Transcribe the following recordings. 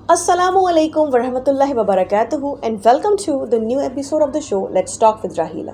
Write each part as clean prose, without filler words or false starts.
Assalamu alaikum warahmatullahi wabarakatuh and welcome to the new episode of the show Let's Talk with Rahila.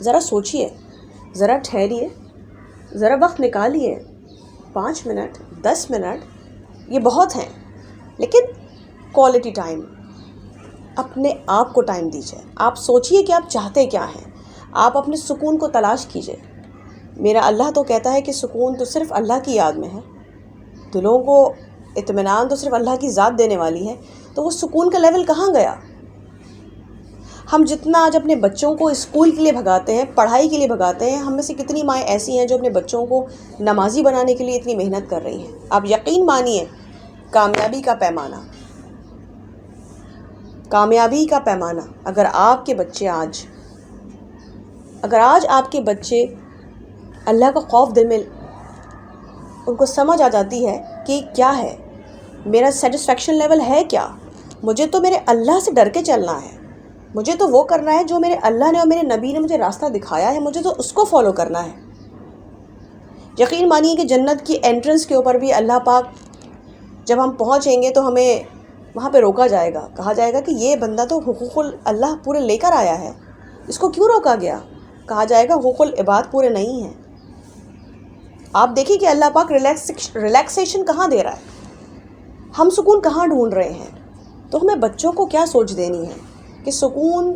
ذرا سوچئے، ذرا ٹھہریے، ذرا وقت نکالیے. 5 minute 10 minute یہ بہت ہیں، لیکن کوالٹی ٹائم، اپنے آپ کو ٹائم دیجیے. آپ سوچئے کہ آپ چاہتے کیا ہیں، آپ اپنے سکون کو تلاش کیجیے. میرا اللہ تو کہتا ہے کہ سکون تو صرف اللہ کی یاد میں ہے، دلوں کو اطمینان تو صرف اللہ کی ذات دینے والی ہے. تو وہ سکون کا لیول کہاں گیا؟ ہم جتنا آج اپنے بچوں کو اسکول کے لیے بھگاتے ہیں، پڑھائی کے لیے بھگاتے ہیں، ہم میں سے کتنی مائیں ایسی ہیں جو اپنے بچوں کو نمازی بنانے کے لیے اتنی محنت کر رہی ہیں. آپ یقین مانیے، کامیابی کا پیمانہ، کامیابی کا پیمانہ، اگر آپ کے بچے آج آپ کے بچے اللہ کا خوف دل میں ان کو سمجھ آ جاتی ہے کہ کیا ہے میرا سیٹسفیکشن لیول ہے، کیا مجھے تو میرے اللہ سے ڈر کے چلنا ہے، مجھے تو وہ کرنا ہے جو میرے اللہ نے اور میرے نبی نے مجھے راستہ دکھایا ہے، مجھے تو اس کو فالو کرنا ہے. یقین مانیے کہ جنت کی انٹرنس کے اوپر بھی اللہ پاک جب ہم پہنچیں گے تو ہمیں وہاں پہ روکا جائے گا، کہا جائے گا کہ یہ بندہ تو حقوق اللہ پورے لے کر آیا ہے، اس کو کیوں روکا گیا؟ کہا جائے گا حقوق العباد پورے نہیں ہیں. آپ دیکھیں کہ اللہ پاک ریلیکسیشن کہاں دے رہا ہے، ہم سکون کہاں ڈھونڈ رہے ہیں. تو ہمیں بچوں کو کیا سوچ دینی ہے کہ سکون،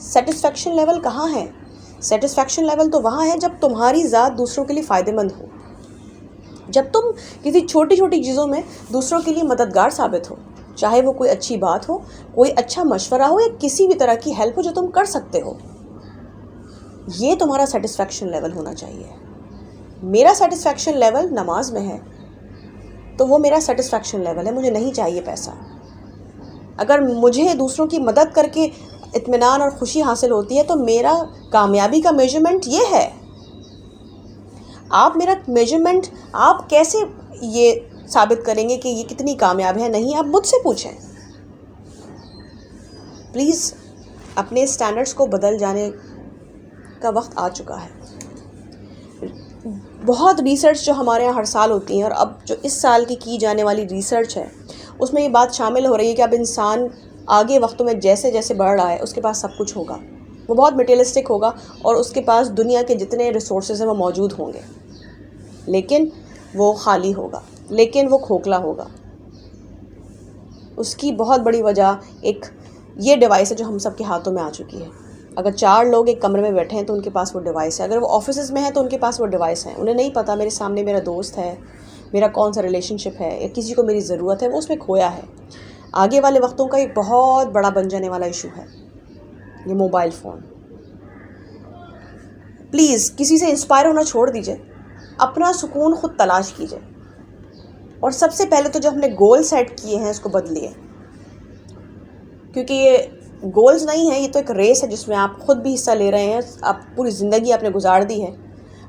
سیٹسفیکشن لیول کہاں ہے؟ سیٹسفیکشن لیول تو وہاں ہے جب تمہاری ذات دوسروں کے لیے فائدہ مند ہو، جب تم کسی چھوٹی چھوٹی چیزوں میں دوسروں کے لیے مددگار ثابت ہو، چاہے وہ کوئی اچھی بات ہو، کوئی اچھا مشورہ ہو، یا کسی بھی طرح کی ہیلپ ہو جو تم کر سکتے ہو. یہ تمہارا سیٹسفیکشن لیول ہونا چاہیے. میرا سیٹسفیکشن لیول نماز میں ہے تو وہ میرا سیٹسفیکشن لیول ہے، مجھے نہیں چاہیے پیسہ. اگر مجھے دوسروں کی مدد کر کے اطمینان اور خوشی حاصل ہوتی ہے تو میرا کامیابی کا میجرمنٹ یہ ہے. آپ میرا میجرمنٹ آپ کیسے یہ ثابت کریں گے کہ یہ کتنی کامیاب ہے؟ نہیں، آپ مجھ سے پوچھیں. پلیز اپنے اسٹینڈرڈس کو بدل جانے کا وقت آ چکا ہے. بہت ریسرچ جو ہمارے یہاں ہر سال ہوتی ہیں، اور اب جو اس سال کی جانے والی ریسرچ ہے اس میں یہ بات شامل ہو رہی ہے کہ اب انسان آگے وقتوں میں جیسے جیسے بڑھ رہا ہے اس کے پاس سب کچھ ہوگا، وہ بہت مٹیریلسٹک ہوگا، اور اس کے پاس دنیا کے جتنے ریسورسز ہیں وہ موجود ہوں گے، لیکن وہ خالی ہوگا، لیکن وہ کھوکھلا ہوگا. اس کی بہت بڑی وجہ ایک یہ ڈیوائس ہے جو ہم سب کے ہاتھوں میں آ چکی ہے. اگر 4 لوگ ایک کمرے میں بیٹھے ہیں تو ان کے پاس وہ ڈیوائس ہے، اگر وہ آفیسز میں ہیں تو ان کے پاس وہ ڈیوائس ہیں. انہیں نہیں پتہ میرے سامنے میرا دوست ہے، میرا کون سا ریلیشن شپ ہے، یا کسی کو میری ضرورت ہے، وہ اس میں کھویا ہے. آگے والے وقتوں کا ایک بہت بڑا بن جانے والا ایشو ہے یہ موبائل فون. پلیز کسی سے انسپائر ہونا چھوڑ دیجئے، اپنا سکون خود تلاش کیجئے، اور سب سے پہلے تو جو ہم نے گول سیٹ کیے ہیں اس کو بدلیے. کیونکہ یہ گولز نہیں ہیں، یہ تو ایک ریس ہے جس میں آپ خود بھی حصہ لے رہے ہیں. آپ پوری زندگی آپ نے گزار دی ہے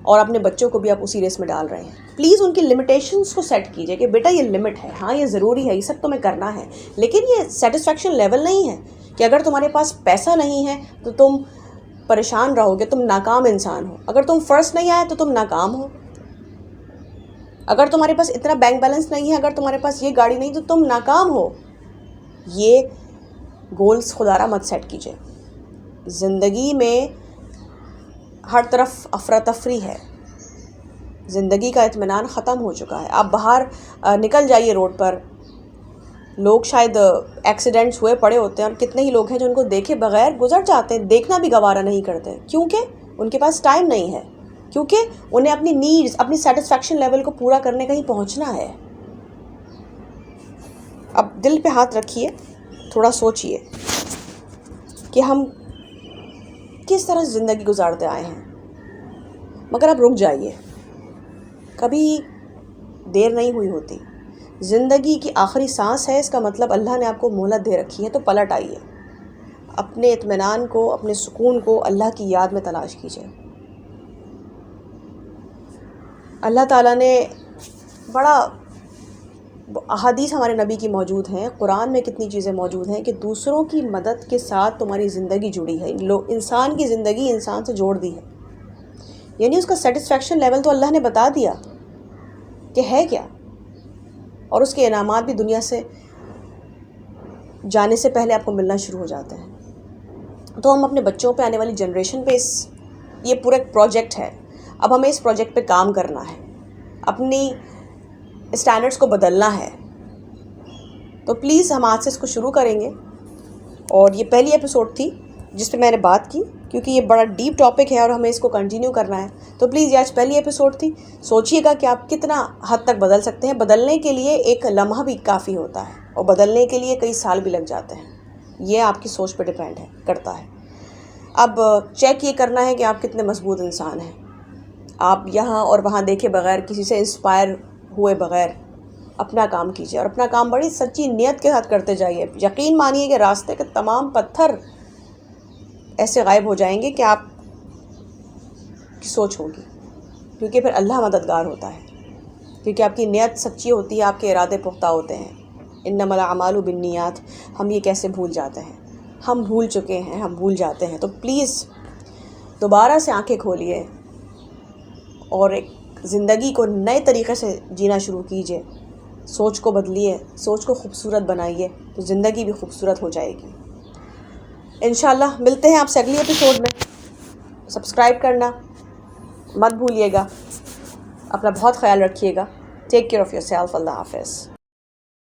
اور اپنے بچوں کو بھی آپ اسی ریس میں ڈال رہے ہیں. پلیز ان کی لمیٹیشنز کو سیٹ کیجئے کہ بیٹا یہ لمٹ ہے، ہاں یہ ضروری ہے، یہ سب تمہیں کرنا ہے، لیکن یہ سیٹسفیکشن لیول نہیں ہے کہ اگر تمہارے پاس پیسہ نہیں ہے تو تم پریشان رہو گے، تم ناکام انسان ہو. اگر تم فرسٹ نہیں آئے تو تم ناکام ہو. اگر تمہارے پاس اتنا بینک بیلنس نہیں ہے، اگر تمہارے پاس یہ گاڑی نہیں تو تم ناکام ہو. یہ گولز خدا را مت سیٹ کیجئے. زندگی میں ہر طرف افراتفری ہے، زندگی کا اطمینان ختم ہو چکا ہے. آپ باہر نکل جائیے روڈ پر، لوگ شاید ایکسیڈنٹس ہوئے پڑے ہوتے ہیں، اور کتنے ہی لوگ ہیں جو ان کو دیکھے بغیر گزر جاتے ہیں، دیکھنا بھی گوارا نہیں کرتے. کیونکہ ان کے پاس ٹائم نہیں ہے، کیونکہ انہیں اپنی نیڈز، اپنی سیٹسفیکشن لیول کو پورا کرنے کہیں پہنچنا ہے. اب دل پہ ہاتھ رکھیے، تھوڑا سوچئے کہ ہم کس طرح زندگی گزارتے آئے ہیں. مگر اب رک جائیے، کبھی دیر نہیں ہوئی ہوتی. زندگی کی آخری سانس ہے، اس کا مطلب اللہ نے آپ کو مہلت دے رکھی ہے. تو پلٹ آئیے، اپنے اطمینان کو، اپنے سکون کو اللہ کی یاد میں تلاش کیجیے. اللہ تعالیٰ نے بڑا احادیث ہمارے نبی کی موجود ہیں، قرآن میں کتنی چیزیں موجود ہیں کہ دوسروں کی مدد کے ساتھ تمہاری زندگی جڑی ہے. انسان کی زندگی انسان سے جوڑ دی ہے، یعنی اس کا سیٹسفیکشن لیول تو اللہ نے بتا دیا کہ ہے کیا، اور اس کے انعامات بھی دنیا سے جانے سے پہلے آپ کو ملنا شروع ہو جاتے ہیں. تو ہم اپنے بچوں پہ، آنے والی جنریشن پہ یہ پورا ایک پروجیکٹ ہے. اب ہمیں اس پروجیکٹ پہ کام کرنا ہے، اپنی اسٹینڈرڈس کو بدلنا ہے. تو پلیز ہم آج سے اس کو شروع کریں گے. اور یہ پہلی ایپیسوڈ تھی جس پہ میں نے بات کی، کیونکہ یہ بڑا ڈیپ ٹاپک ہے اور ہمیں اس کو کنٹینیو کرنا ہے. تو پلیز یہ آج پہلی ایپیسوڈ تھی. سوچئے گا کہ آپ کتنا حد تک بدل سکتے ہیں. بدلنے کے لیے ایک لمحہ بھی کافی ہوتا ہے، اور بدلنے کے لیے کئی سال بھی لگ جاتے ہیں. یہ آپ کی سوچ پہ ڈیپینڈ کرتا ہے. اب چیک یہ کرنا ہے کہ آپ کتنے مضبوط انسان ہیں. آپ یہاں اور وہاں دیکھے بغیر، کسی سے انسپائر ہوئے بغیر اپنا کام کیجیے، اور اپنا کام بڑی سچی نیت کے ساتھ کرتے جائیے. یقین مانیے کہ راستے کے تمام پتھر ایسے غائب ہو جائیں گے کہ آپ کی سوچ ہوگی، کیونکہ پھر اللہ مددگار ہوتا ہے. کیونکہ آپ کی نیت سچی ہوتی ہے، آپ کے ارادے پختہ ہوتے ہیں. انما الاعمال بالنیات. ہم یہ کیسے بھول جاتے ہیں؟ ہم بھول چکے ہیں، ہم بھول جاتے ہیں. تو پلیز دوبارہ سے آنکھیں کھولیے اور ایک زندگی کو نئے طریقے سے جینا شروع کیجیے. سوچ کو بدلیے، سوچ کو خوبصورت بنائیے، تو زندگی بھی خوبصورت ہو جائے گی. انشاءاللہ ملتے ہیں آپ سے اگلی ایپیسوڈ میں. سبسکرائب کرنا مت بھولیے گا. اپنا بہت خیال رکھیے گا. Take care of yourself. اللہ حافظ.